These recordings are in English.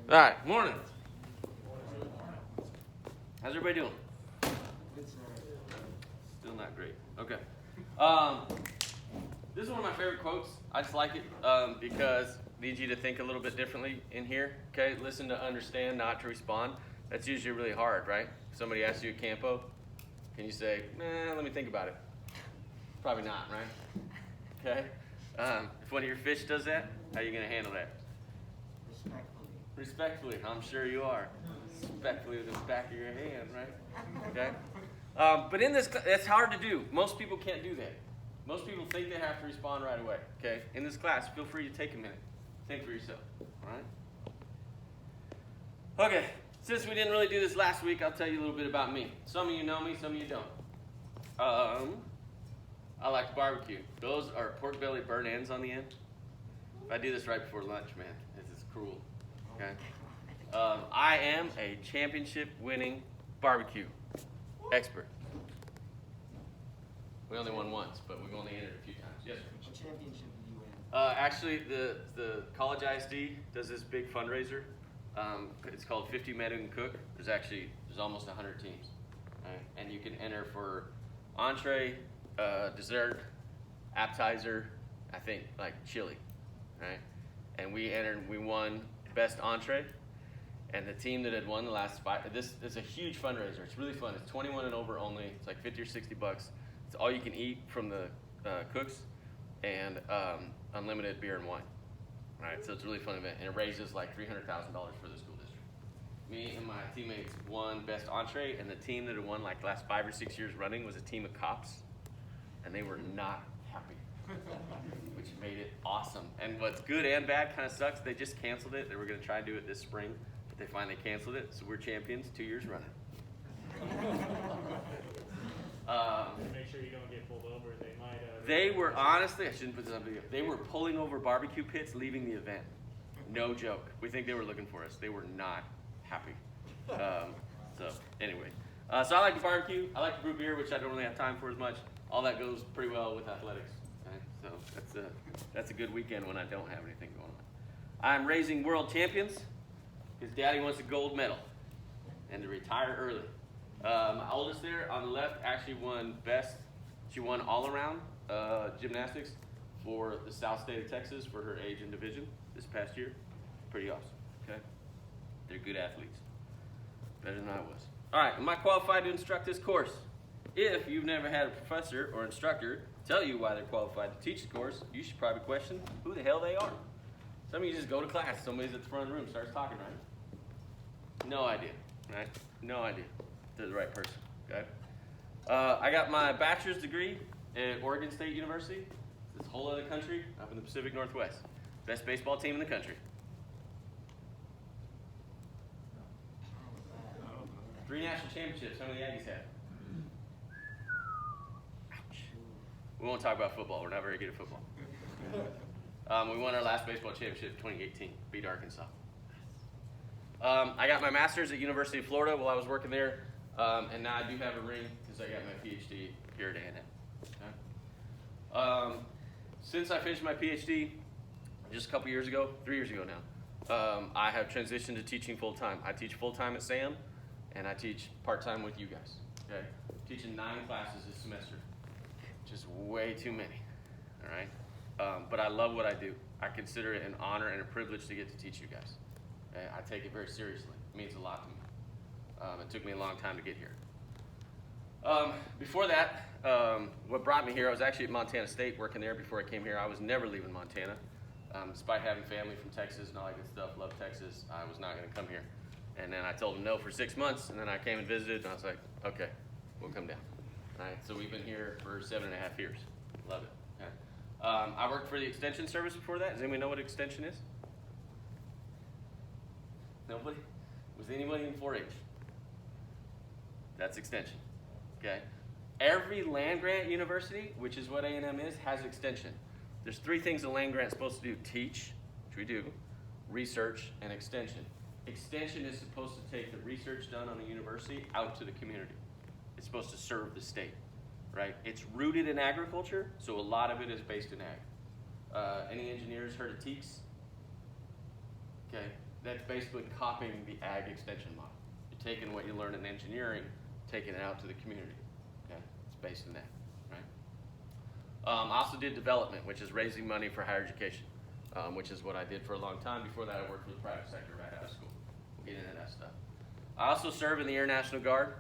All right, morning. How's everybody doing? Still not great. Okay. This is one of my favorite quotes. I just like it because I need you to think a little bit differently in here. Okay, listen to understand, not to respond. That's usually really hard, right? If somebody asks you at Campo, can you say, let me think about it? Probably not, right? Okay. If one of your fish does that, how are you going to handle that? Respectfully, I'm sure you are. Respectfully with the back of your hand, right? Okay? But in this, it's hard to do. Most people can't do that. Most people think they have to respond right away, okay? In this class, feel free to take a minute. Think for yourself, all right? Okay, since we didn't really do this last week, I'll tell you a little bit about me. Some of you know me, some of you don't. I like barbecue. Those are pork belly burnt ends on the end. If I do this right before lunch, man, this is cruel. Okay. I am a championship-winning barbecue expert. We only won once, but we've only entered a few times. Yes, sir. What championship did you win? Actually, the college ISD does this big fundraiser. It's called 50 Men Who Can Cook. There's almost 100 teams, right? And you can enter for entree, dessert, appetizer, I think like chili, right? And we won best entree, and the team that had won the last five, this is a huge fundraiser. It's really fun. It's 21 and over only. It's like 50 or 60 bucks. It's all you can eat from the cooks, and unlimited beer and wine. All right, so it's a really fun event, and it raises like $300,000 for the school district. Me and my teammates won best entree, and the team that had won like the last 5 or 6 years running was a team of cops, and they were not happy, which made it awesome. And what's good and bad kind of sucks. They just canceled it. They were going to try and do it this spring, but they finally canceled it. So we're champions 2 years running. Make sure you don't get pulled over. They might. They were honestly, I shouldn't put this on video. They were pulling over barbecue pits, leaving the event. No joke. We think they were looking for us. They were not happy. So anyway, so I like to barbecue. I like to brew beer, which I don't really have time for as much. All that goes pretty well with athletics. Okay? So that's a good weekend when I don't have anything going on. I'm raising world champions because Daddy wants a gold medal and to retire early. My oldest there on the left actually won best. She won all around gymnastics for the South State of Texas for her age and division this past year. Pretty awesome. Okay, they're good athletes, better than I was. All right, am I qualified to instruct this course? If you've never had a professor or instructor tell you why they're qualified to teach the course, you should probably question who the hell they are. Some of you just go to class, somebody's at the front of the room, starts talking, right? No idea, right? No idea. They're the right person, okay? I got my bachelor's degree at Oregon State University. This whole other country up in the Pacific Northwest. Best baseball team in the country. 3 national championships, some of the Aggies had. Ouch. We won't talk about football. We're not very good at football. We won our last baseball championship in 2018, beat Arkansas. I got my master's at University of Florida while I was working there, and now I do have a ring because I got my PhD here at A&M. Okay? Since I finished my PhD just a couple years ago, 3 years ago now, I have transitioned to teaching full-time. I teach full-time at SAM, and I teach part-time with you guys. Okay? I'm teaching 9 classes this semester, which is way too many. All right? But I love what I do. I consider it an honor and a privilege to get to teach you guys. Okay? I take it very seriously. It means a lot to me. It took me a long time to get here. Before that, what brought me here, I was actually at Montana State working there before I came here. I was never leaving Montana. Despite having family from Texas and all that good stuff, love Texas, I was not going to come here. And then I told them no for 6 months, and then I came and visited, and I was like, okay, we'll come down. All right, so we've been here for 7.5 years. Love it. Okay. I worked for the Extension Service before that. Does anybody know what Extension is? Nobody? Was anybody in 4-H? That's Extension. Okay. Every land-grant university, which is what A&M is, has Extension. There's 3 things a land-grant is supposed to do. Teach, which we do, research, and extension. Extension is supposed to take the research done on the university out to the community. It's supposed to serve the state, right? It's rooted in agriculture, so a lot of it is based in ag. Any engineers heard of TEEX? Okay, that's basically copying the ag extension model. You're taking what you learn in engineering, taking it out to the community. Okay? It's based in that, right? I also did development, which is raising money for higher education, which is what I did for a long time. Before that, I worked for the private sector right out of school. We'll get into that stuff. I also serve in the Air National Guard.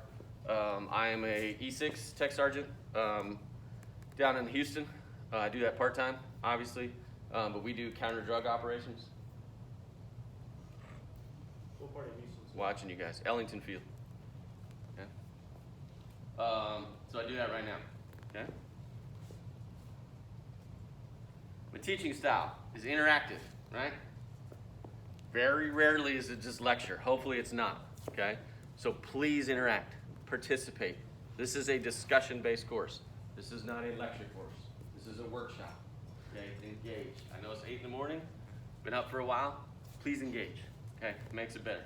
I am a E6 tech sergeant down in Houston. I do that part-time, obviously, but we do counter-drug operations. What part of Houston? Watching you guys, Ellington Field. Okay. So I do that right now. Okay. My teaching style is interactive, right? Very rarely is it just lecture. Hopefully it's not. Okay. So please interact, participate. This is a discussion-based course. This is not a lecture course. This is a workshop. Okay. Engage. I know it's 8 in the morning. Been up for a while. Please engage. Okay. Makes it better.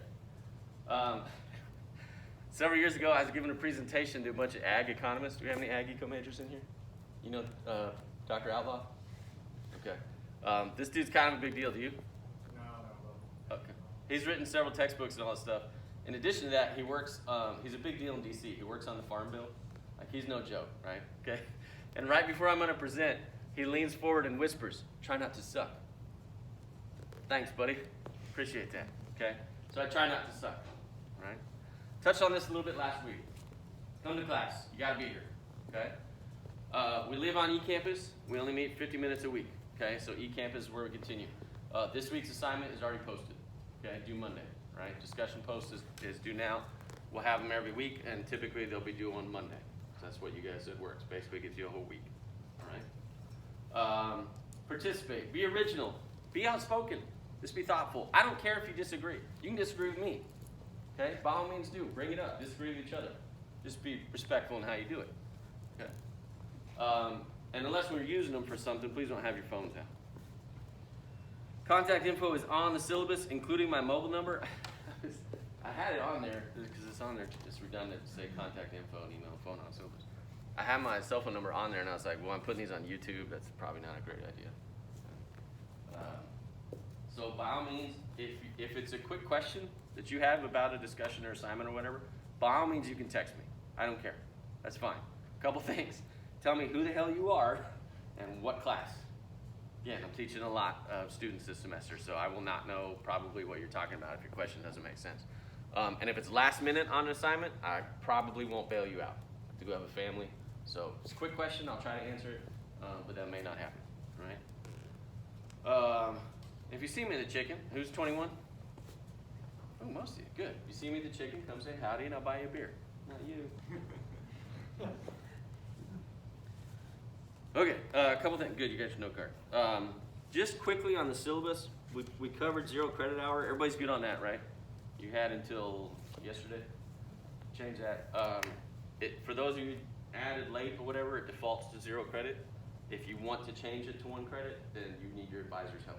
Several years ago, I was giving a presentation to a bunch of ag economists. Do we have any ag eco majors in here? You know Dr. Outlaw? Okay. This dude's kind of a big deal. Do you? No. Okay. He's written several textbooks and all that stuff. In addition to that, he works, he's a big deal in DC. He works on the Farm Bill. Like, he's no joke, right? Okay. And right before I'm going to present, he leans forward and whispers, "Try not to suck." Thanks, buddy. Appreciate that. Okay. So I try not to suck. Right? Touched on this a little bit last week. Come to class. You got to be here. Okay? We live on eCampus. We only meet 50 minutes a week. Okay? So eCampus is where we continue. This week's assignment is already posted. Okay? Due Monday. Right? Discussion post is due now. We'll have them every week, and typically they'll be due on Monday. So that's what you guys said works. Basically gives you a whole week. All right? Participate. Be original. Be outspoken. Just be thoughtful. I don't care if you disagree. You can disagree with me. Okay? By all means do. Bring it up. Disagree with each other. Just be respectful in how you do it. Okay? And unless we're using them for something, please don't have your phones out. Contact info is on the syllabus, including my mobile number. I had it on there because it's on there. It's redundant to say contact info and email and phone on syllabus. I have my cell phone number on there, and I was like, well, I'm putting these on YouTube. That's probably not a great idea. So by all means, if it's a quick question that you have about a discussion or assignment or whatever, by all means you can text me. I don't care. That's fine. A couple things. Tell me who the hell you are and what class. Again, I'm teaching a lot of students this semester, so I will not know probably what you're talking about if your question doesn't make sense. And if it's last minute on an assignment, I probably won't bail you out. I have to go have a family. So it's a quick question. I'll try to answer it, but that may not happen. Right? If you see me the chicken, who's 21? Oh, most of you. Good. You see me the chicken, come say howdy and I'll buy you a beer. Not you. Okay, a couple things. Good, you got your note card. Just quickly on the syllabus, we covered 0 credit hour. Everybody's good on that, right? You had until yesterday. Change that. For those of you added late or whatever, it defaults to 0 credit. If you want to change it to 1 credit, then you need your advisor's help.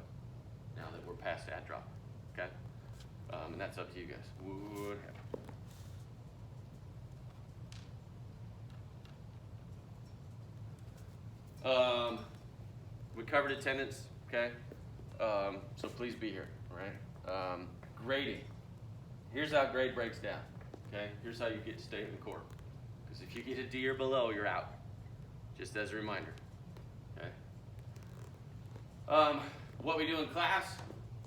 Now that we're past ad drop, okay? And that's up to you guys. What happened? We covered attendance, okay? So please be here, all right? Grading. Here's how grade breaks down, okay? Here's how you get to stay in the court. Because if you get a D or below, you're out. Just as a reminder, okay? What we do in class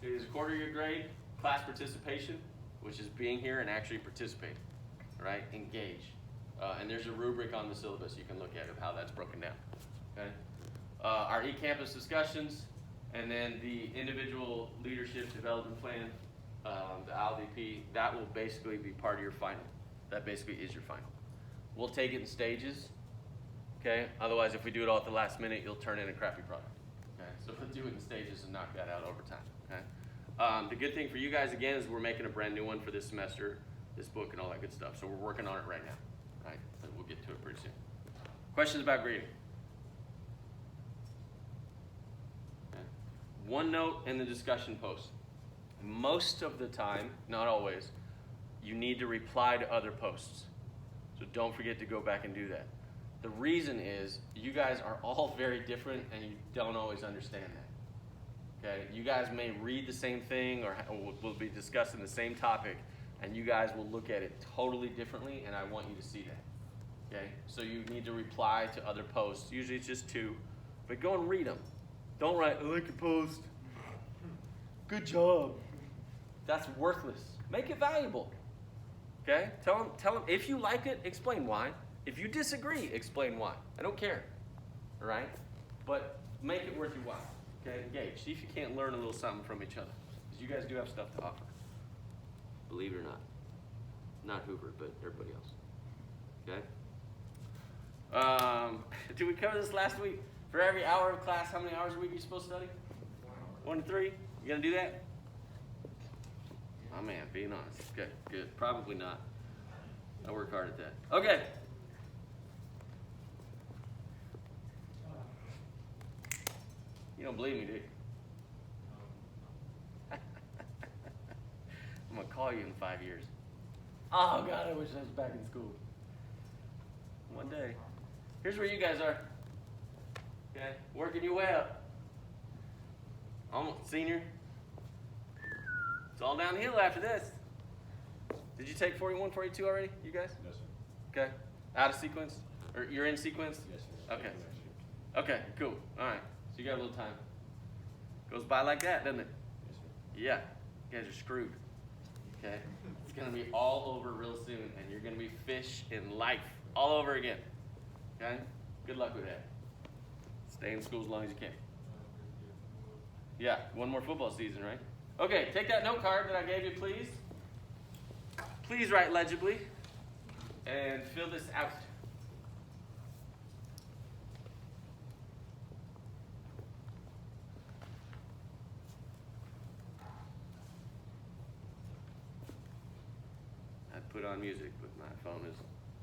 is a quarter year grade, class participation, which is being here and actually participating, right? Engage. And there's a rubric on the syllabus you can look at of how that's broken down, okay? Our eCampus discussions, and then the individual leadership development plan, the LDP, that will basically be part of your final. That basically is your final. We'll take it in stages, okay? Otherwise, if we do it all at the last minute, you'll turn in a crappy product. So we'll do it in stages and knock that out over time, okay? The good thing for you guys, again, is we're making a brand new one for this semester, this book and all that good stuff. So we're working on it right now, right? So we'll get to it pretty soon. Questions about grading? Okay. One note in the discussion post. Most of the time, not always, you need to reply to other posts. So don't forget to go back and do that. The reason is you guys are all very different and you don't always understand that. Okay, you guys may read the same thing or we'll be discussing the same topic, and you guys will look at it totally differently, and I want you to see that. Okay, so you need to reply to other posts. Usually it's just 2, but go and read them. Don't write, I like your post. Good job. That's worthless. Make it valuable. Okay, tell them if you like it, explain why. If you disagree, explain why. I don't care. All right, but make it worth your while. Okay, engage. See if you can't learn a little something from each other. Because you guys do have stuff to offer. Believe it or not. Not Hoover, but everybody else. Okay? Did we cover this last week? For every hour of class, how many hours a week are you supposed to study? 1 to 3? You gonna do that? Oh man, being honest. Good, good. Probably not. I work hard at that. Okay. You don't believe me, do you? I'm gonna call you in 5 years. Oh God, I wish I was back in school. One day. Here's where you guys are. Okay, working your way up. Almost senior. It's all downhill after this. Did you take 41, 42 already, you guys? No, sir. Okay. Out of sequence? Or you're in sequence? Yes, sir. Okay. Okay, cool. All right. So you got a little time. Goes by like that, doesn't it? Yes, sir. Yeah. You guys are screwed. Okay? It's going to be all over real soon, and you're going to be fish in life all over again. Okay? Good luck with that. Stay in school as long as you can. Yeah, 1 more football season, right? Okay, take that note card that I gave you, please. Please write legibly and fill this out. I put on music, but my phone is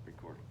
recording.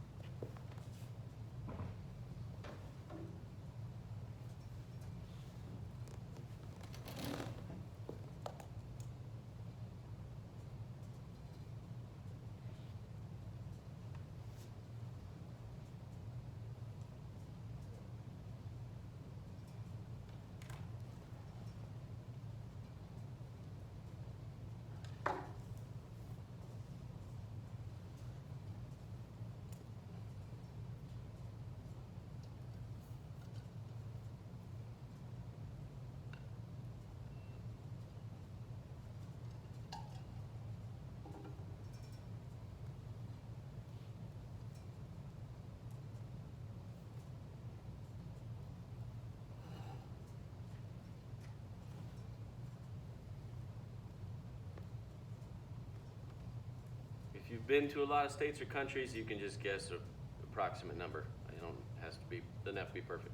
If you've been to a lot of states or countries, you can just guess an approximate number. Doesn't have to be perfect.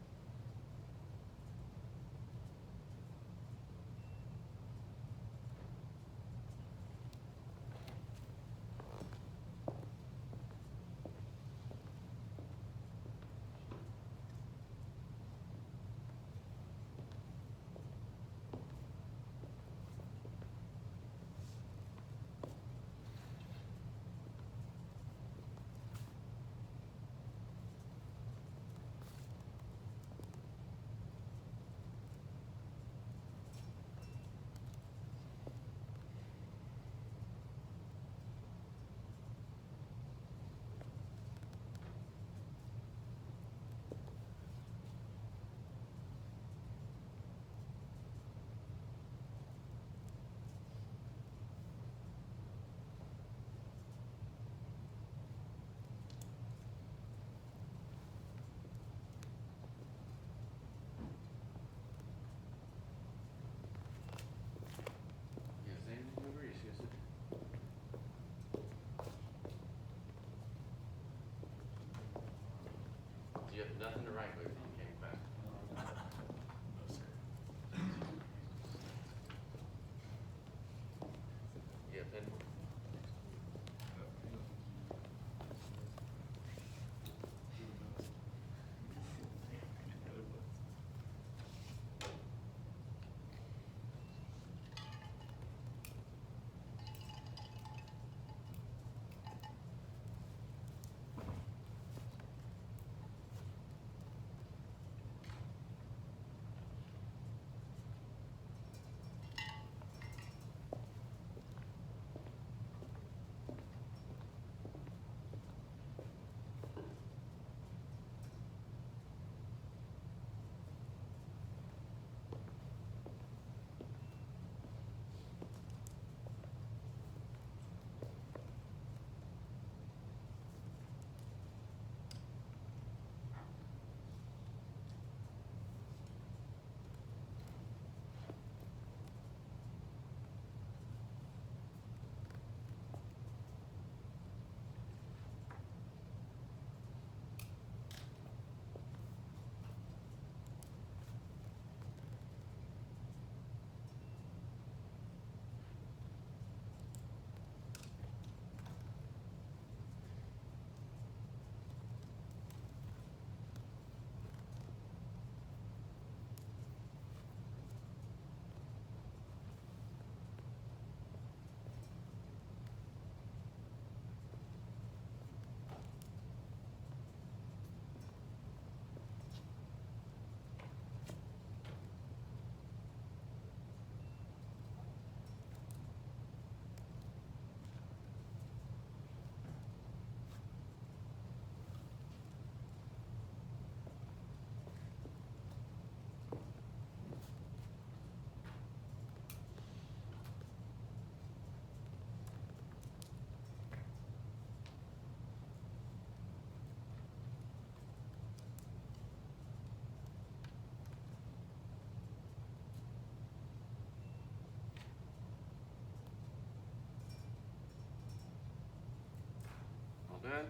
man.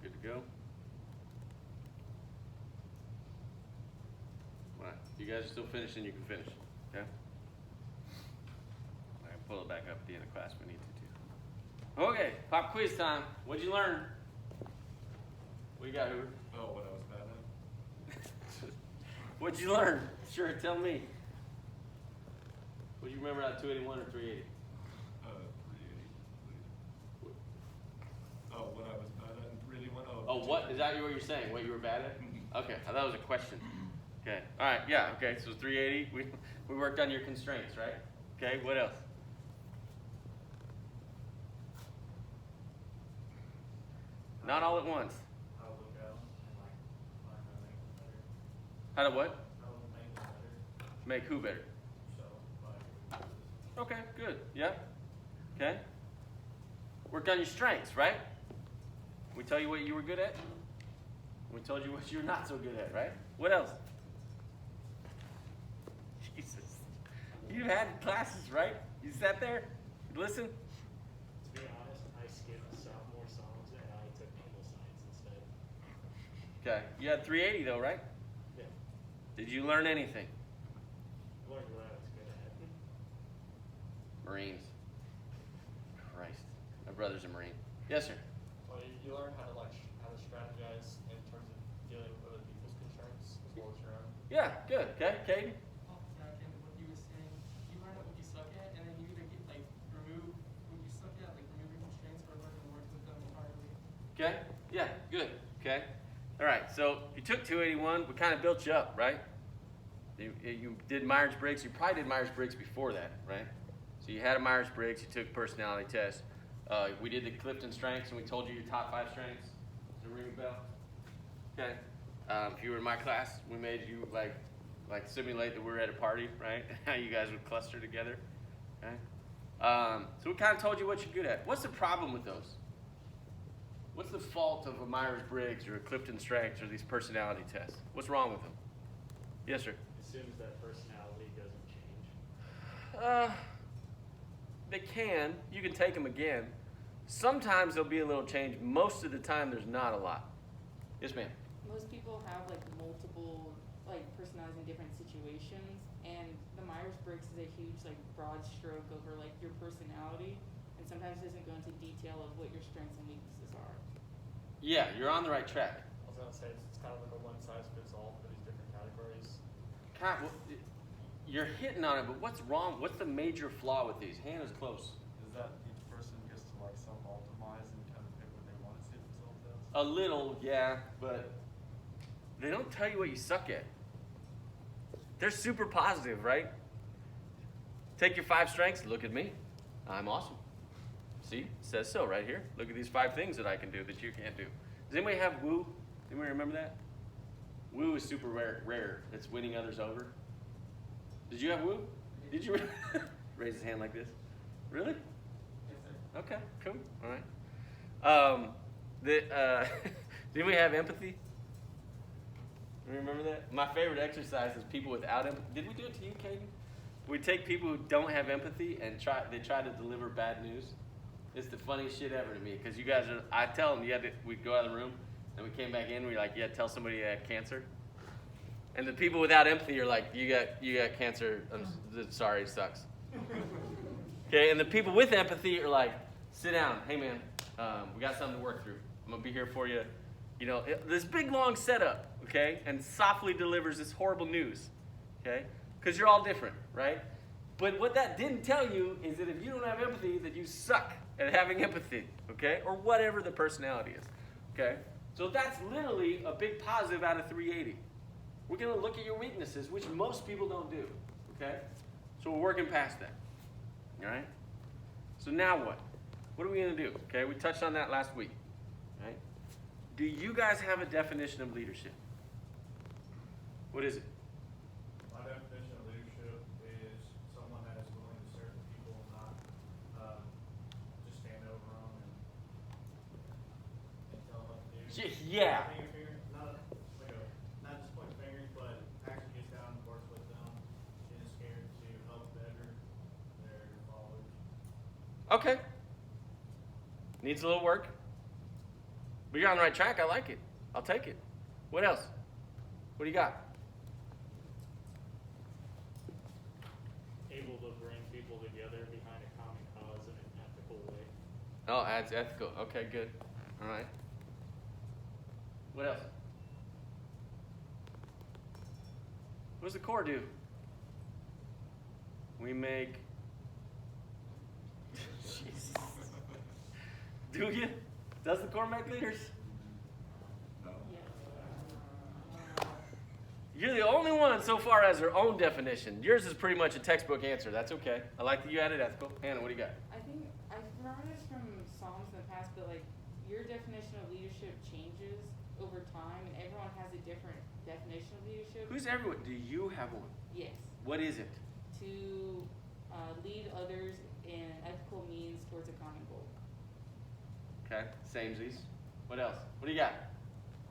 Good to go. All right, you guys are still finishing, you can finish, okay? I can pull it back up at the end of class if we need to too. Okay, pop quiz time. What'd you learn? What you got, Hoover? Oh, what I was bad at? What'd you learn? Sure, tell me. What do you remember out of 281 or 380? 380. Oh, what I was bad at in 381? Oh, what? Is that what you're saying? What you were bad at? Okay, I thought it was a question. Okay, all right, yeah, okay, so 380. We worked on your constraints, right? Okay, what else? Not all at once. How to look at them and like find how to make them better. How to what? How to make them better. Make who better? So, like, Okay, good, yeah. Okay. Worked on your strengths, right? We tell you what you were good at. We told you what you're not so good at, right? What else? Jesus. You had classes, right? You sat there, you listened. to be honest, I skipped sophomore SOMS and I took naval science instead. Okay. You had 380 though, right? Yeah. Did you learn anything? Learned what I was good at. Marines. Christ. My brother's a Marine. Yes, sir. Well, you learn how to how to strategize in terms of dealing with other people's concerns as well as your own. Yeah, good. Okay, Caden. Oh, yeah, again, what you were saying, you learn what you suck at, and then you either get, remove what you suck at, remove your constraints, or learn to work with them entirely. Okay. Yeah, good. Okay. All right. So you took 281. We kind of built you up, right? You did Myers-Briggs. You probably did Myers-Briggs before that, right? So you had a Myers-Briggs. You took personality test. We did the Clifton strengths, and we told you your top 5 strengths. Does it ring a bell? Okay. If you were in my class, we made you like simulate that we're at a party, right? How you guys would cluster together. Okay. So we kind of told you what you're good at. What's the problem with those? What's the fault of a Myers-Briggs or a Clifton strengths or these personality tests? What's wrong with them? Yes, sir. Assumes that personality doesn't change. They can. You can take them again. Sometimes there'll be a little change. Most of the time, there's not a lot. Yes, ma'am. Most people have multiple personalities in different situations, and the Myers-Briggs is a huge broad stroke over your personality, and sometimes doesn't go into detail of what your strengths and weaknesses are. Yeah, you're on the right track. I was gonna say it's kind of like a one size fits all for these different categories. You're hitting on it, but what's wrong? What's the major flaw with these? Hannah's close. Is that each person gets to self-optimize and kind of pick what they want to see themselves as? A little, yeah, but they don't tell you what you suck at. They're super positive, right? Take your 5 strengths, look at me. I'm awesome. See, it says so right here. Look at these 5 things that I can do that you can't do. Does anybody have woo? Anybody remember that? Woo is super rare. It's winning others over. Did you have woo? Did you raise his hand like this? Really? Yes, sir. Okay, cool. All right. Did we have empathy? Remember that? My favorite exercise is people without empathy. Did we do it to you, Caden? We take people who don't have empathy and try to deliver bad news. It's the funniest shit ever to me because you guys are. I tell them we'd go out of the room and we came back in. We're like, yeah, tell somebody you had cancer. And the people without empathy are like, you got cancer. I'm sorry, it sucks. Okay, and the people with empathy are like, sit down. Hey man, we got something to work through. I'm gonna be here for you. This big long setup, okay, and softly delivers this horrible news, okay, because you're all different, right? But what that didn't tell you is that if you don't have empathy, that you suck at having empathy, okay, or whatever the personality is, okay. So that's literally a big positive out of 380. We're going to look at your weaknesses, which most people don't do, okay? So we're working past that, all right? So now what? What are we going to do? Okay, we touched on that last week, right? Do you guys have a definition of leadership? What is it? My definition of leadership is someone that is willing to serve people and not just stand over them and tell them what to do. Yeah. Not just point fingers, but actually gets down and works with them, isn't scared to help them Okay. Needs a little work. But you're on the right track. I like it. I'll take it. What else? What do you got? Able to bring people together behind a common cause in an ethical way. Oh, adds ethical. Okay, good. All right. What else? What does the core do? We make. Jesus. Do you? Does the core make leaders? No. You're the only one so far has their own definition. Yours is pretty much a textbook answer. That's okay. I like that you added ethical. Hannah, what do you got? I think I remember this from SOMS in the past, but like your definition of leadership changes over time, and everyone has a different definition of leadership. Who's everyone? Do you have one? Yes, What is it? to lead others in ethical means towards a common goal. Okay, samesies. What else? What do you got?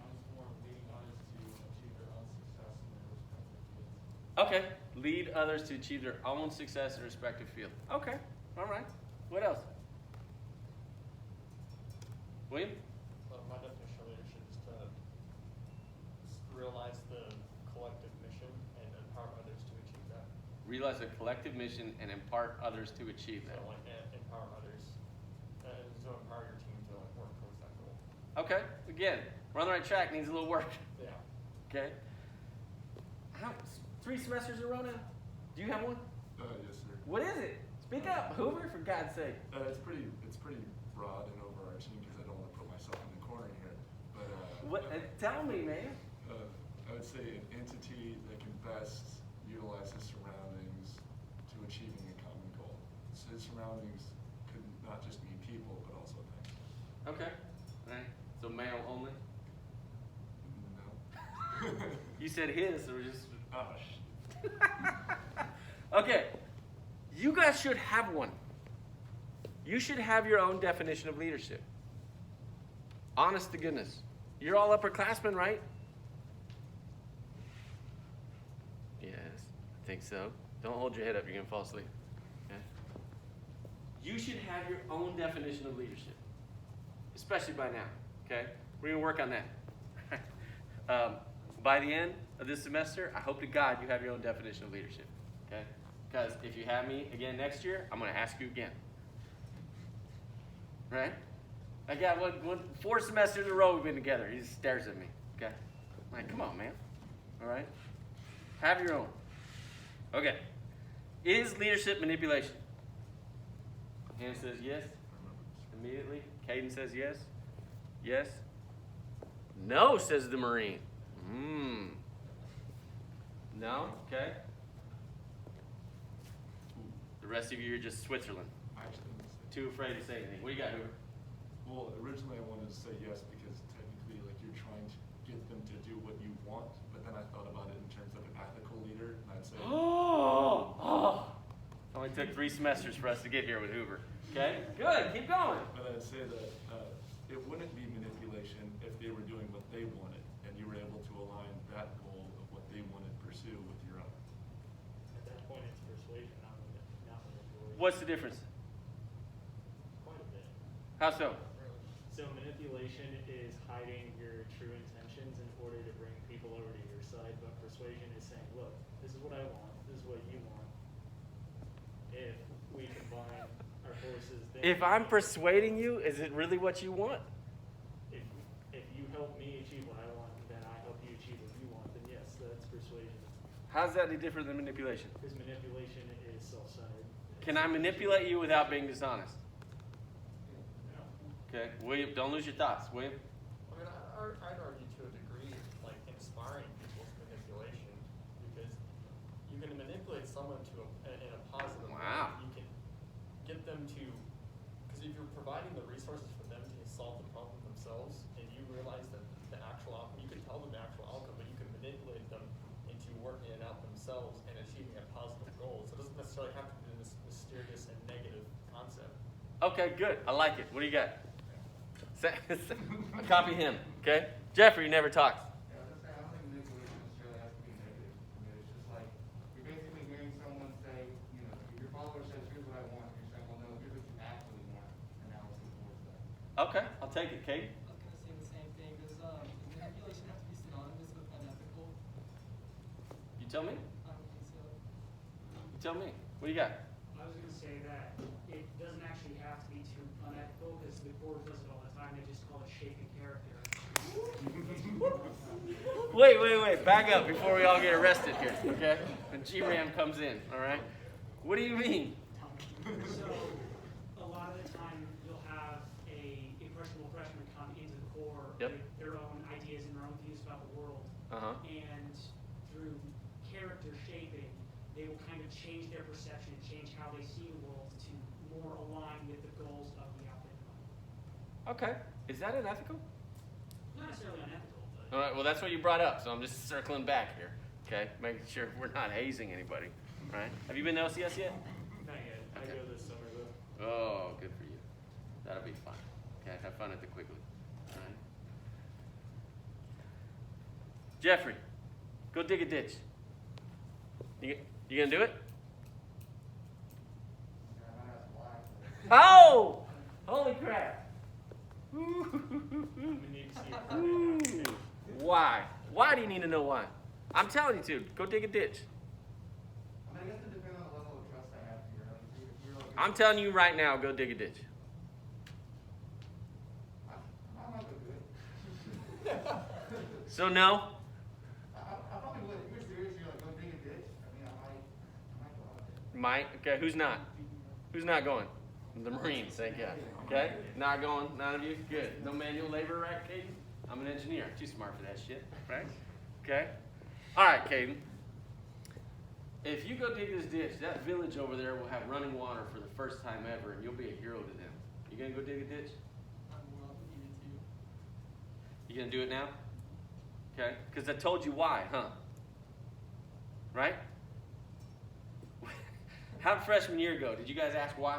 Mine's more leading others to achieve their own success in their respective fields. Okay, lead others to achieve their own success in a respective field. Okay, all right. What else? William? My definition of leadership is to realize the collective mission and empower others to achieve that. Realize a collective mission and impart others to achieve that. So like empower others, so empower your team to like work towards that goal. Okay, again, we're on the right track, needs a little work. Yeah. Okay? How, 3 semesters in a row now? Do you have one? Yes, sir. What is it? Speak up, Hoover, for God's sake. It's pretty broad and overarching because I don't want to put myself in the corner here. But What? Tell me, man. I would say an entity that can best utilize his surroundings to achieving a common goal. So his surroundings could not just mean people, but also things. Okay. All right. So male only? No. You said his, so we're just... Oh, Okay. You guys should have one. You should have your own definition of leadership. Honest to goodness. You're all upperclassmen, right? Yes, I think so. Don't hold your head up, you're going to fall asleep. Okay? You should have your own definition of leadership, especially by now. Okay? We're going to work on that. By the end of this semester, I hope to God you have your own definition of leadership. Okay? Because if you have me again next year, I'm going to ask you again. Right? I got 4 semesters in a row we've been together. He just stares at me. Okay? I'm like, come on, man. All right? Have your own. Okay. Is leadership manipulation? Hannah says yes. Immediately. Caden says yes. Yes. No, says the Marine. No? Okay. The rest of you are just Switzerland. actually, I'm gonna say. Too afraid to say anything. What do you got, Hoover? Well, originally I wanted to say yes because technically, like, you're trying to get them to do what you want, but then I thought about it in terms of an ethical leader, and I'd say, Only took 3 semesters for us to get here with Hoover. Okay? Good. Keep going. but I'd say that it wouldn't be manipulation if they were doing what they wanted, and you were able to align that goal of what they wanted to pursue with your own. At that point, it's persuasion, not manipulation. What's the difference? Quite a bit. How so? So manipulation is hiding your true intentions in order to bring people over to your side, but persuasion is saying, look, this is what I want, this is what you want. If we combine our forces, then If I'm persuading you, is it really what you want? if you help me achieve what I want, then I help you achieve what you want, then yes, that's persuasion. How's that any different than manipulation? Because manipulation is self-centered. Can I manipulate you without being dishonest? No. Okay. William, don't lose your thoughts. William? I mean, I'd argue to a degree, like inspiring people's manipulation, because you can manipulate someone in a positive Wow. way. You can get them to, because if you're providing the resources for them to solve the problem themselves, and you realize that the actual outcome, you can tell them the actual outcome, but you can manipulate them into working it out themselves and achieving a positive goal. So it doesn't necessarily have to be this mysterious and negative concept. Okay, good. I like it. What do you got? Copy him. Okay? Jeffrey never talks. Yeah, I was gonna say, I don't think manipulation necessarily has to be negative. I mean, it's just like, you're basically hearing someone say, you know, if your follower says, here's what I want, you're saying, well, no, here's what you actually Okay, I'll take it, Kate. I was gonna say the same thing. Does manipulation have to be synonymous with unethical? You tell me. I don't think so. You tell me. What do you got? I was gonna say that it doesn't actually have to be too unethical, because the board does it all the time, they just call it shaping character. Wait. Back up before we all get arrested here, okay? When G-Ram comes in, all right? What do you mean? So, a lot of the time, you'll have a impressionable freshman come into the core Yep. with their own ideas and their own views about the world. Uh-huh. And through character shaping, they will kind of change their perception, change how they see the world to more align with the goals of the outfit. Okay. Is that unethical? Not necessarily unethical, but. All right, well, that's what you brought up, so I'm just circling back here, okay? Making sure we're not hazing anybody, right? Have you been to LCS yet? Not yet. I Okay. go this summer though. Oh, good for you. That'll be fun. Okay, have fun at the Quigley. All right. Jeffrey, go dig a ditch. You gonna do it? Yeah, I might ask why. Oh! Holy crap! I'm gonna need to see a permit Ooh. after. Why? Why do you need to know why? I'm telling you to. Go dig a ditch. I mean, I guess it depends on the level of trust I have for you. Like, if you're like, I'm telling you right now, go dig a ditch. I might go do it. So no? I probably would. If you're serious, you're like, go dig a ditch. I mean, I might go out there. Mike? Okay, who's not? Who's not going? The Marines, thank God. Okay? Not going, none of you? Good. No manual labor, right, Caden? I'm an engineer. Too smart for that shit, right? Okay? All right, Caden. If you go dig this ditch, that village over there will have running water for the first time ever, and you'll be a hero to them. You gonna go dig a ditch? I'm more obligated to. You gonna do it now? Okay? Because I told you why, huh? Right? How'd freshman year go? Did you guys ask why?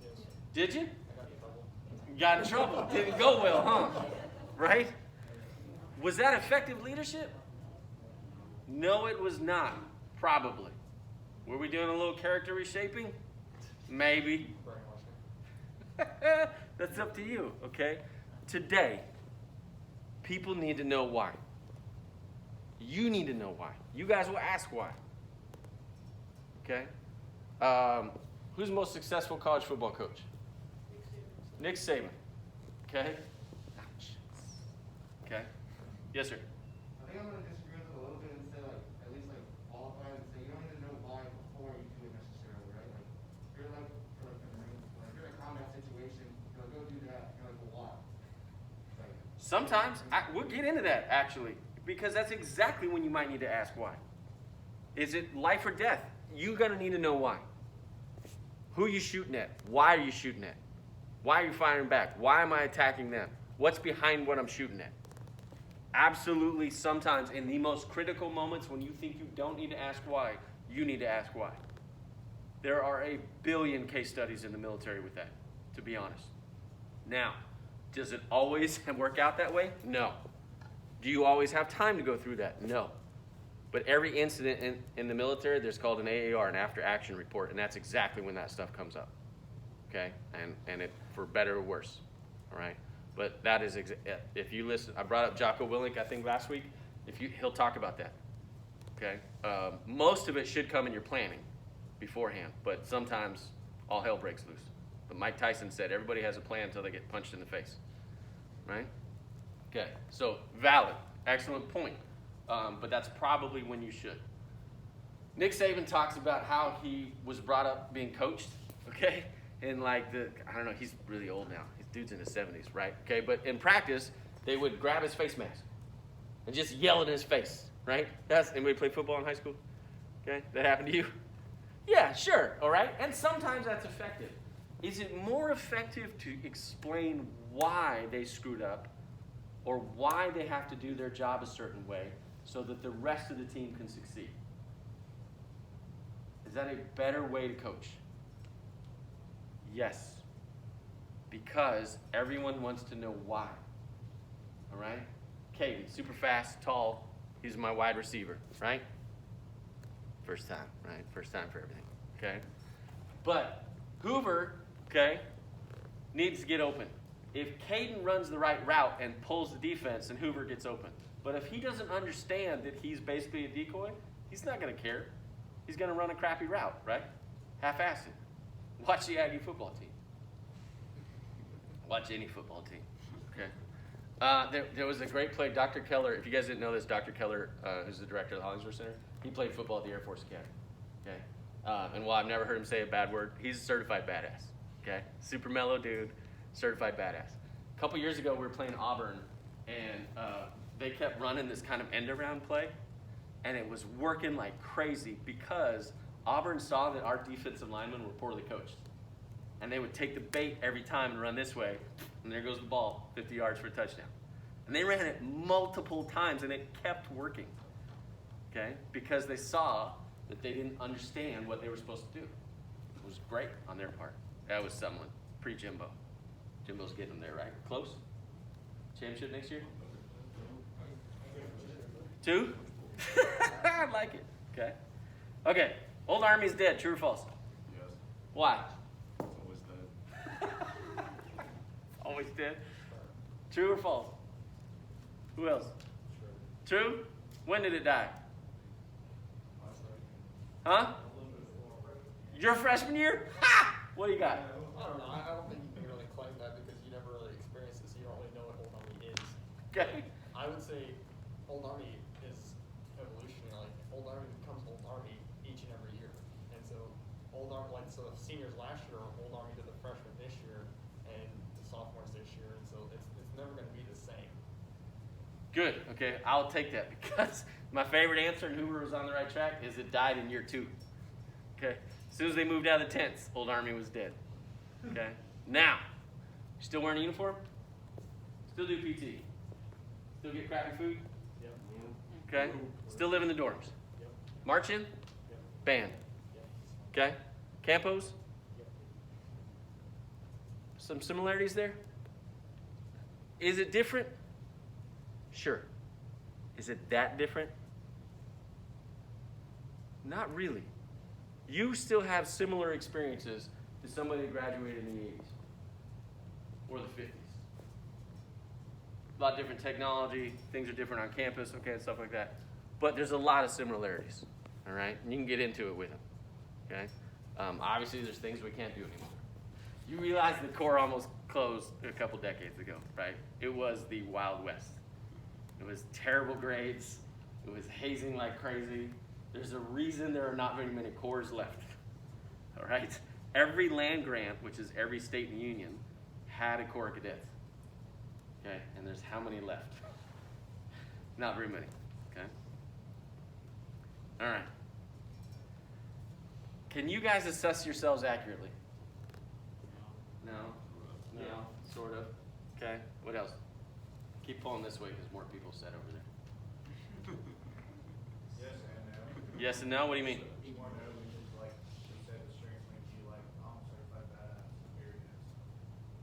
Yes. Did you? I got in trouble. Got in trouble. Didn't go well, huh? Right? Was that effective leadership? No, it was not. Probably. Were we doing a little character reshaping? Maybe. Brainwashing. That's up to you, okay? Today, people need to know why. You need to know why. You guys will ask why. Okay? Who's the most successful college football coach? Nick Saban. Okay? Ouch. Okay? Yes, sir. I think I'm gonna disagree with it a little bit and say like at least like qualify and say you don't need to know why before you do it necessarily, right? Like if you're like for like the Marines, like if you're in a combat situation, you're like go do that, you're like, well, why? It's like, Sometimes, we'll get into that actually, because that's exactly when you might need to ask why. Is it life or death? You're gonna need to know why. Who are you shooting at? Why are you shooting at? Why are you firing back? Why am I attacking them? What's behind what I'm shooting at? Absolutely, sometimes in the most critical moments when you think you don't need to ask why, you need to ask why. There are a billion case studies in the military with that, to be honest. Now, does it always work out that way? No. Do you always have time to go through that? No. But every incident in the military, there's called an AAR, an after action report, and that's exactly when that stuff comes up. Okay? And it, for better or worse. All right? But that is, if you listen, I brought up Jocko Willink, I think last week. He'll talk about that. Okay? Most of it should come in your planning beforehand, but sometimes all hell breaks loose. But Mike Tyson said everybody has a plan until they get punched in the face. Right? Okay, so valid, excellent point. But that's probably when you should. Nick Saban talks about how he was brought up being coached, okay? And like I don't know, he's really old now. His dude's in his 70s, right? Okay, but in practice, they would grab his face mask and just yell in his face, right? Anybody play football in high school? Okay, that happened to you? Yeah, sure, all right? And sometimes that's effective. Is it more effective to explain why they screwed up or why they have to do their job a certain way so that the rest of the team can succeed? Is that a better way to coach? Yes. Because everyone wants to know why. All right? Caden, super fast, tall. He's my wide receiver, right? First time, right? First time for everything, okay? But Hoover, okay, needs to get open. if Caden runs the right route and pulls the defense, then Hoover gets open. But if he doesn't understand that he's basically a decoy, he's not going to care. He's going to run a crappy route, right? Half-ass it. Watch the Aggie football team. Watch any football team. Okay. There was a great play. Dr. Keller, if you guys didn't know this, Dr. Keller, who's the director of the Hollingsworth Center, he played football at the Air Force Academy. Okay. And while I've never heard him say a bad word, he's a certified badass. Okay. Super mellow dude, certified badass. A couple years ago, we were playing Auburn, and they kept running this kind of end-around play, and it was working like crazy because Auburn saw that our defensive linemen were poorly coached. And they would take the bait every time and run this way, and there goes the ball, 50 yards for a touchdown. And they ran it multiple times, and it kept working, okay? Because they saw that they didn't understand what they were supposed to do. It was great on their part. That was someone, pre-Jimbo. Jimbo's getting them there, right? Close? Championship next year? 2? I like it, okay? Okay, Old Army's dead, true or false? Yes. Why? It's always dead. Always dead. True or false? Who else? True. When did it die? Huh? Your freshman year? Ha! What do you got? I don't know. I don't think you can really claim that because you never really experienced it, so you don't really know what Old Army is. Okay. I would say Old Army is evolutionary. Like Old Army becomes Old Army each and every year, and so Old Army, like so, seniors last year are Old Army to the freshmen this year, and the sophomores this year, and so it's never going to be the same. Good. Okay, I'll take that because my favorite answer, and Hoover was on the right track, is it died in year 2. Okay. As soon as they moved out of the tents, Old Army was dead. Okay. Now, you still wearing a uniform? Still do PT? Still get crappy food? Yep. Okay. Still live in the dorms? Yep. Marching? Yep. Band? Yep. Okay. Campos? Yep. Some similarities there? Is it different? Sure. Is it that different? Not really. You still have similar experiences to somebody that graduated in the 80s or the 50s. A lot of different technology, things are different on campus, okay, and stuff like that. But there's a lot of similarities, all right? And you can get into it with them, okay? Obviously, there's things we can't do anymore. You realize the Corps almost closed a couple decades ago, right? It was the Wild West. It was terrible grades. It was hazing like crazy. There's a reason there are not very many corps left, all right? Every land grant, which is every state in the union, had a Corps of Cadets, okay? And there's how many left? Not very many, okay? All right. Can you guys assess yourselves accurately? No? No? Sort of? Okay, what else? Keep pulling this way because more people sat over there. Yes and no. Yes and no? What do you mean? More no, because like you said, the strengths make you like, oh, I'm certified badass, period.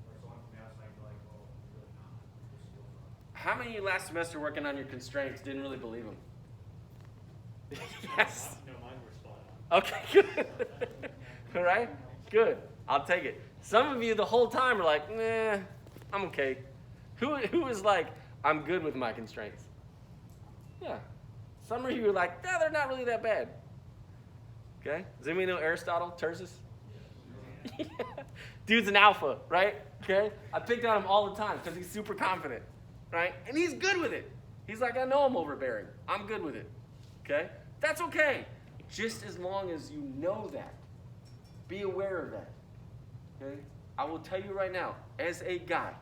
Or someone from the outside, you're like, well, you're really not. You're still not. How many of you last semester working on your constraints didn't really believe them? Yes. No, mine were spot on. Okay, good. All right, good. I'll take it. Some of you the whole time are like, nah, I'm okay. Who is like, I'm good with my constraints? Yeah. Some of you are like, yeah, they're not really that bad. Okay? Does anybody know Aristotle, Tertius? Yeah. Dude's an alpha, right? Okay? I picked on him all the time because he's super confident, right? And he's good with it. He's like, I know I'm overbearing. I'm good with it. Okay? That's okay. Just as long as you know that. Be aware of that. Okay? I will tell you right now, as a guy,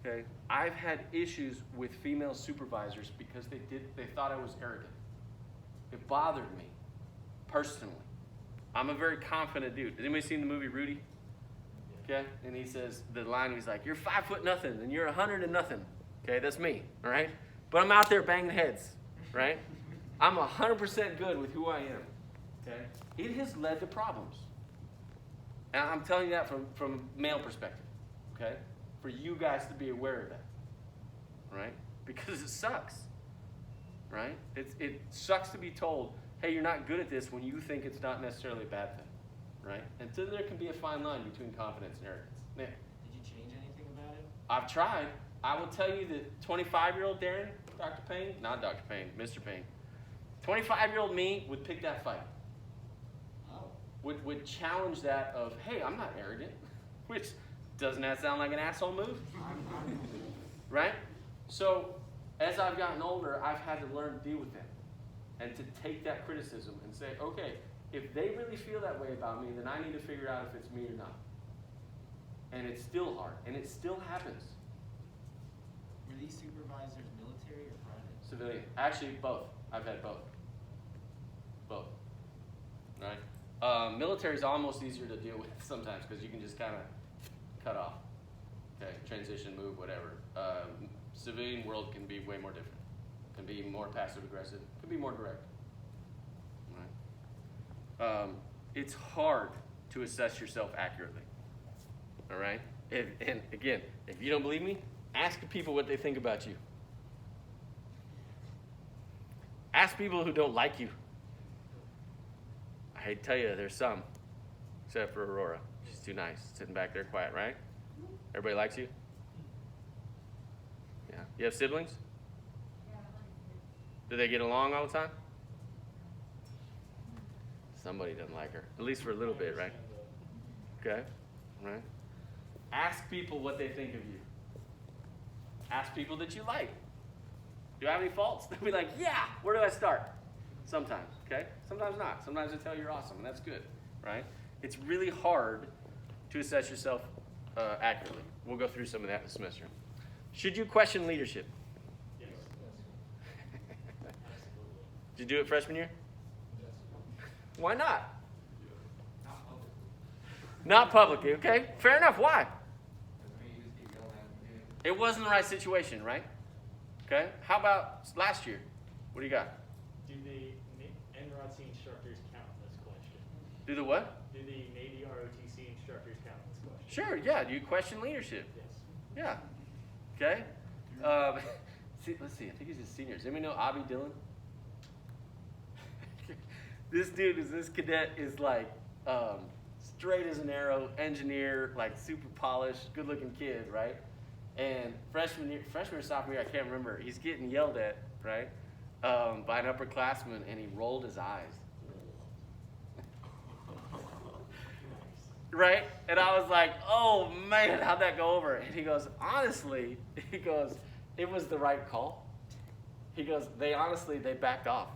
okay, I've had issues with female supervisors because they thought I was arrogant. It bothered me, personally. I'm a very confident dude. Has anybody seen the movie Rudy? Okay, and he says, the line, he's like, you're 5 foot nothing, and you're 100 and nothing. Okay, that's me, all right? But I'm out there banging heads, right? I'm 100% good with who I am, okay? It has led to problems. And I'm telling you that from male perspective, okay? For you guys to be aware of that, right? Because it sucks, right? It sucks to be told, hey, you're not good at this when you think it's not necessarily a bad thing, right? And so there can be a fine line between confidence and arrogance. Nick? Did you change anything about it? I've tried. I will tell you that 25-year-old Darren, Dr. Payne, not Dr. Payne, Mr. Payne, 25-year-old me would pick that fight. Would challenge that of, hey, I'm not arrogant, which doesn't that sound like an asshole move? Right? So as I've gotten older, I've had to learn to deal with that and to take that criticism and say, okay, if they really feel that way about me, then I need to figure out if it's me or not. And it's still hard, and it still happens. Were these supervisors military or private? Civilian. Actually, both. I've had both. Both. Right? Military is almost easier to deal with sometimes because you can just kind of cut off. Okay, transition, move, whatever. Civilian world can be way more different. Can be more passive aggressive. Can be more direct. Right? It's hard to assess yourself accurately. All right? And again, if you don't believe me, ask people what they think about you. Ask people who don't like you. I hate to tell you, there's some, except for Aurora. She's too nice, sitting back there quiet, right? Everybody likes you? Yeah. You have siblings? Do they get along all the time? Somebody doesn't like her, at least for a little bit, right? Okay, right? Ask people what they think of you. Ask people that you like. Do I have any faults? They'll be like, yeah, where do I start? Sometimes, okay? Sometimes not. Sometimes they tell you you're awesome, and that's good, right? It's really hard to assess yourself accurately. We'll go through some of that this semester. Should you question leadership? Yes. Absolutely. Did you do it freshman year? Why not? Not publicly, okay? Fair enough. Why? It wasn't the right situation, right? Okay? How about last year? What do you got? Do the NROTC instructors count in this question? Do the what? Do the Navy ROTC instructors count in this question? Sure, yeah. Do you question leadership? Yes. Yeah. Okay? Let's see. I think he's a senior. Does anybody know Abby Dillon? This cadet is like straight as an arrow, engineer, like super polished, good looking kid, right? And freshman or sophomore year, I can't remember, he's getting yelled at, right? By an upperclassman, and he rolled his eyes. Right? And I was like, oh man, how'd that go over? And he goes, honestly, it was the right call. He goes, they backed off.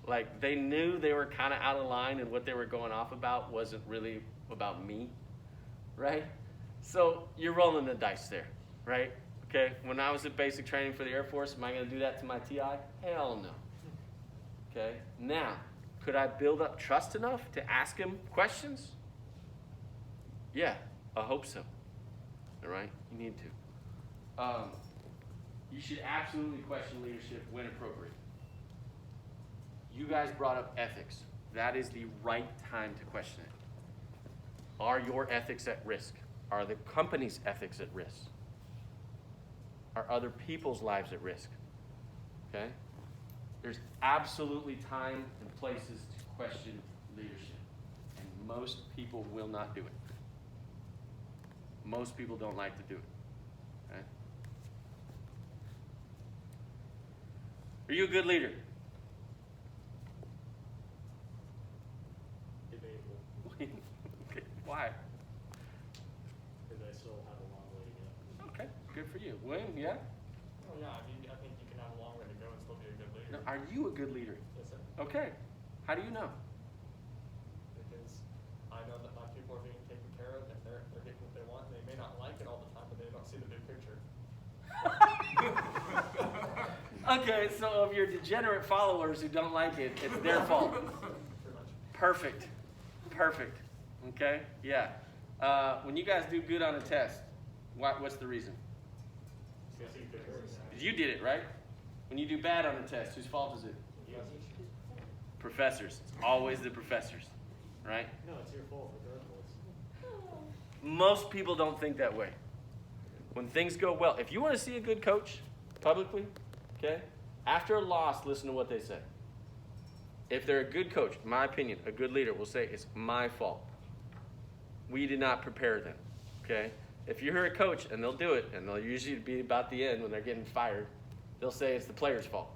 Like, they knew they were kind of out of line, and what they were going off about wasn't really about me, right? So you're rolling the dice there, right? Okay, when I was at basic training for the Air Force, am I going to do that to my TI? Hell no. Okay, now, could I build up trust enough to ask him questions? Yeah, I hope so. All right, you need to. You should absolutely question leadership when appropriate. You guys brought up ethics. That is the right time to question it. Are your ethics at risk? Are the company's ethics at risk? Are other people's lives at risk? Okay? There's absolutely time and places to question leadership. And most people will not do it. Most people don't like to do it. Okay? Are you a good leader? Debatable, Okay, why? because I still have a long way to go. Okay, good for you. William, yeah? Oh yeah, I mean, I think you can have a long way to go and still be a good leader. Now, are you a good leader? Yes, sir. Okay. How do you know? Because I know that my people are being taken care of and they're getting what they want. They may not like it all the time, but they don't see the big picture. Okay, so of your degenerate followers who don't like it, it's their fault. Pretty much. Perfect. Perfect. Okay? Yeah. When you guys do good on a test, what's the reason? Because you could hurt that. You did it, right? When you do bad on a test, whose fault is it? Yes. Professors. It's always the professors, right? No, it's your fault regardless. Most people don't think that way. When things go well, if you want to see a good coach publicly, okay, after a loss, listen to what they say. If they're a good coach, in my opinion, a good leader will say, it's my fault. We did not prepare them, okay? If you're a coach and they'll do it, and they'll usually be about the end when they're getting fired, they'll say it's the player's fault.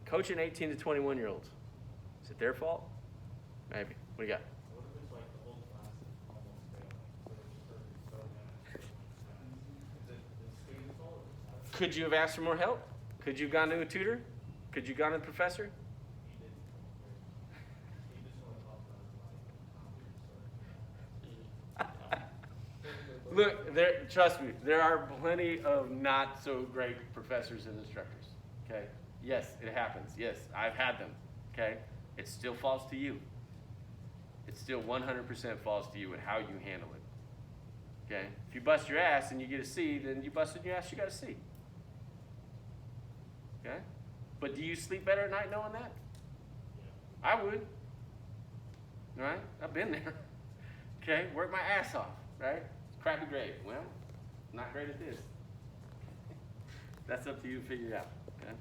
Coaching 18 to 21-year-olds, is it their fault? Maybe. What do you got? What if it's like the whole class is almost failing, so they just start so bad? Is it the student's fault or is that? Could you have asked for more help? Could you have gone to a tutor? Could you have gone to the professor? He didn't. He just wanted to talk about his life. Look, trust me, there are plenty of not so great professors and instructors. Okay? Yes, it happens. Yes, I've had them. Okay? It still falls to you. It still 100% falls to you and how you handle it. Okay? If you bust your ass and you get a C, then you busted your ass, you got a C. Okay? But do you sleep better at night knowing that? I would. Right? I've been there. Okay? Work my ass off. Right? Crappy grade. Well, not great at this. That's up to you to figure out. Okay?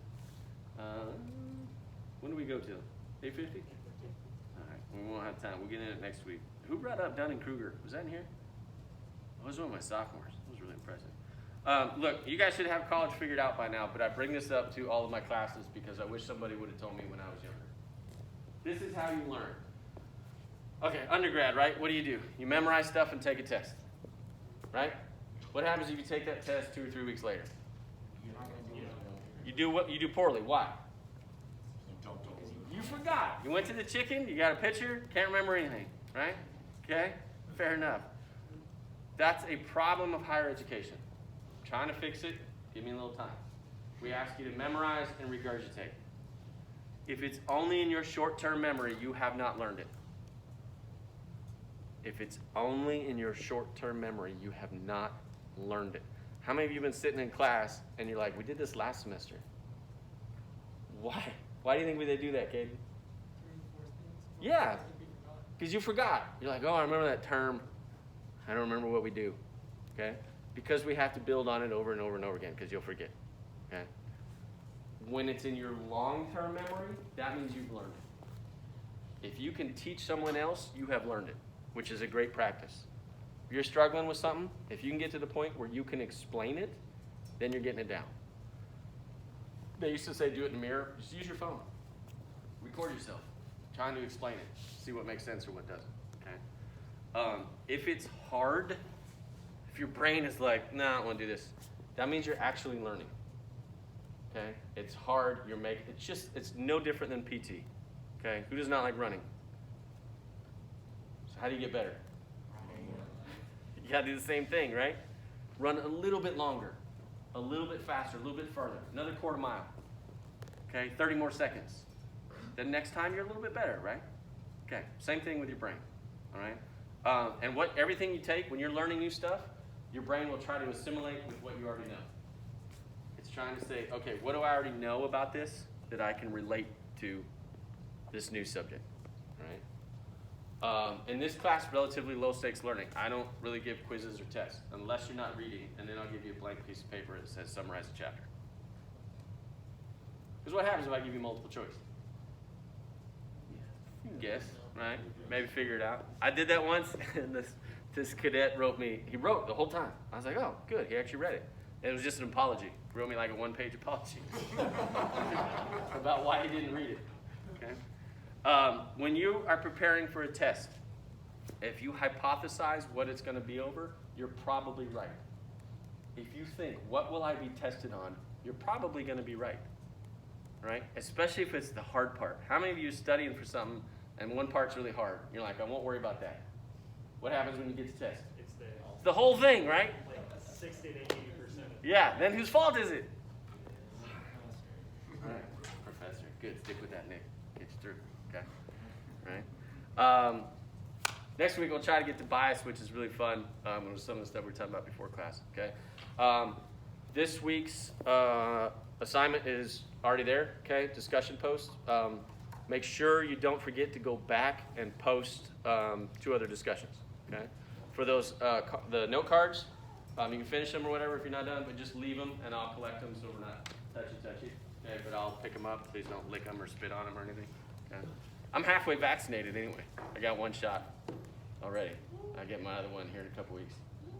When do we go till? 8:50? All right. We won't have time. We'll get in it next week. Who brought up Dunning-Kruger? Was that in here? That was one of my sophomores. That was really impressive. Look, you guys should have college figured out by now, but I bring this up to all of my classes because I wish somebody would have told me when I was younger. This is how you learn. Okay, undergrad, right? What do? You memorize stuff and take a test, right? What happens if you take that test 2 or 3 weeks later? You're not gonna do it. You do what? You do poorly. Why? You don't do it. You forgot. You went to the chicken, you got a picture, can't remember anything, right? Okay? Fair enough. That's a problem of higher education. Trying to fix it, give me a little time. We ask you to memorize and regurgitate. If it's only in your short-term memory, you have not learned it. If it's only in your short-term memory, you have not learned it. How many of you have been sitting in class and you're like, we did this last semester? Why? Why do you think they do that, Katie? Yeah. Because you forgot. You're like, oh, I remember that term. I don't remember what we do. Okay? Because we have to build on it over and over and over again because you'll forget. Okay? When it's in your long-term memory, that means you've learned it. If you can teach someone else, you have learned it, which is a great practice. If you're struggling with something, if you can get to the point where you can explain it, then you're getting it down. They used to say do it in the mirror. Just use your phone. Record yourself trying to explain it. See what makes sense or what doesn't. Okay? If it's hard, if your brain is like, nah, I don't want to do this, that means you're actually learning. Okay? It's hard. It's no different than PT. Okay? Who does not like running? So how do you get better? You gotta do the same thing, right? Run a little bit longer, a little bit faster, a little bit further, another quarter mile. Okay, 30 more seconds. Then next time you're a little bit better, right? Okay, same thing with your brain, all right? And everything you take, when you're learning new stuff, your brain will try to assimilate with what you already know. It's trying to say, okay, what do I already know about this that I can relate to this new subject, right? In this class, relatively low stakes learning. I don't really give quizzes or tests unless you're not reading, and then I'll give you a blank piece of paper that says summarize the chapter. Because what happens if I give you multiple choice? You can guess, right? Maybe figure it out. I did that once, and this cadet he wrote the whole time. I was like, oh, good, he actually read it. And it was just an apology. He wrote me like a 1-page apology about why he didn't read it, okay? When you are preparing for a test, if you hypothesize what it's going to be over, you're probably right. If you think, what will I be tested on, you're probably going to be right, right? Especially if it's the hard part. How many of you are studying for something and one part's really hard? You're like, I won't worry about that. What happens when you get to test? It's The whole thing, right? like 60 to 80%. Yeah, then whose fault is it? All right, professor. Good, stick with that, Nick. Get you through, okay? Right? Next week we'll try to get to bias, which is really fun. It was some of the stuff we were talking about before class, okay? This week's assignment is already there, okay? Discussion post. Make sure you don't forget to go back and post 2 other discussions, okay? For those, the note cards, you can finish them or whatever if you're not done, but just leave them and I'll collect them so we're not touchy, okay? But I'll pick them up. Please don't lick them or spit on them or anything, okay? I'm halfway vaccinated anyway. I got 1 shot already. I get my other one here in a couple weeks.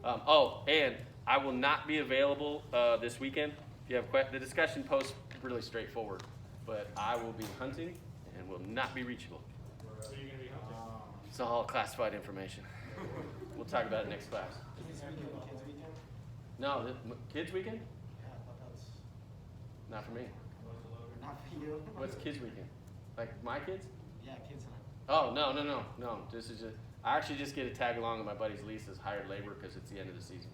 Oh, and I will not be available this weekend. If you have the discussion post really straightforward, but I will be hunting and will not be reachable. So you're gonna be hunting? It's all classified information. We'll talk about it next class. Is this weekend kids weekend? No, kids weekend? Yeah, I thought that was Not for me. not for you. What's kids weekend? Like my kids? Yeah, kids hunt. Oh, no. This is just, I actually just get to tag along with my buddy's lease as hired labor because it's the end of the season.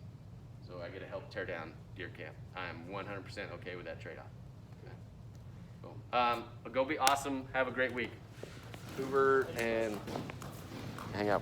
So I get to help tear down deer camp. I'm 100% okay with that trade-off. Okay. Cool. Go be awesome. Have a great week. Hoover and hang out.